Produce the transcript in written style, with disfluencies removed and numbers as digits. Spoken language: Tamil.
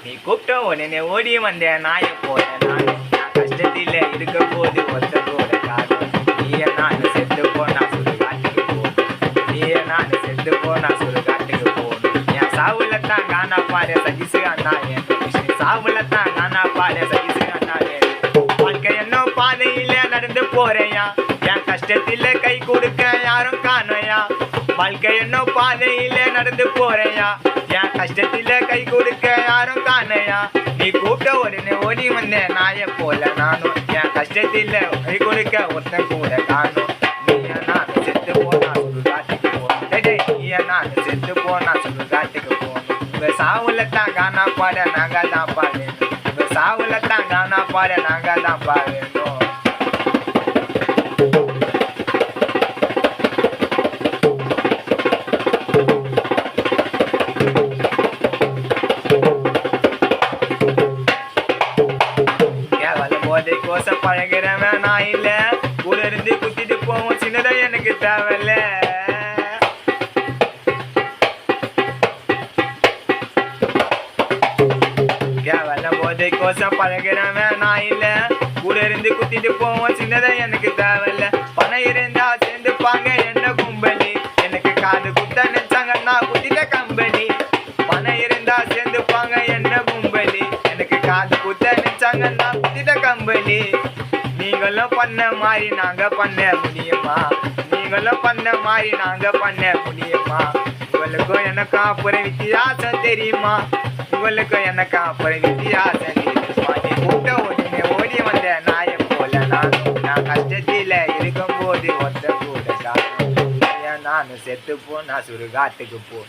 நீ கூப்பிட்ட உடனே ஓடி வந்தேன் நாய போல நான் கஷ்டத்தில் இருக்க போது ஒத்த போல காரணம் நீய நான் செத்து போனா சுடுகாட்டுக்கு போகணும் நீய நான் செத்து போனா சுடுகாட்டுக்கு போகணும் என் சாவுல தான் காணா பாரு சகிசு அண்ணா என் சாவுல தான் காணா பாரு சகிசு அண்ணா வாழ்க்கை என்ன பாதையில நடந்து போறேயா என் கஷ்டத்தில் கை கொடுக்க யாரும் காணையா வாழ்க்கை என்ன பாதையில நடந்து போறேயா என் கஷ்டத்தில கை கொடுக்க யாரும் காணையா நீ கூப்பிட்ட உடனே ஓடி வந்தேன் நாய போல நானும் என் கஷ்டத்தில கை கொடுக்க ஒருத்தன் கூட காணும் நீய நான் செத்து போனா சுடுகாட்டுக்கு போகணும் நீய நான் செத்து போனா சுடுகாட்டுக்கு போகணும் உங்க சாவுல தான் காணா பாட நாங்க தான் பாடணும் உங்க சாவுல தான் காணா பாட நாங்க தான் பாடணும் போதை கோச பழகிறவன் நான் இல்ல கூட இருந்து குத்திட்டு போவோம் சின்னதா எனக்கு தேவையில்ல போதை கோச பழகிறவன் நான் இல்ல கூட இருந்து குத்திட்டு போவோம் சின்னதா எனக்கு தேவையில்ல பணம் இருந்தா சேர்ந்துப்பாங்க என்ன கும்பலி எனக்கு காது குத்த நினைச்சாங்க நான் குத்திட்ட கம்பெனி பணம் இருந்தா சேர்ந்துப்பாங்க என்ன கும்பலி எனக்கு காது குத்த நினைச்சாங்க நான் குத்திட்ட கம்பெனி நீங்களும் பண்ண மாதிரி நாங்க பண்ண முடியுமா நீங்களும் பண்ண மாதிரி நாங்க பண்ண முடியுமா உங்களுக்கும் எனக்கும் அப்புறம் வித்தியாசம் தெரியுமா உங்களுக்கும் எனக்கும் அப்புறம் வித்தியாசம் தெரியுமா நீ கூட்ட உடனே ஓடி வந்த நாய போல நான் கஷ்டத்தில இருக்கும் போது ஒத்த கூட காணும் நான் செத்து போனா சுடுகாட்டுக்கு போ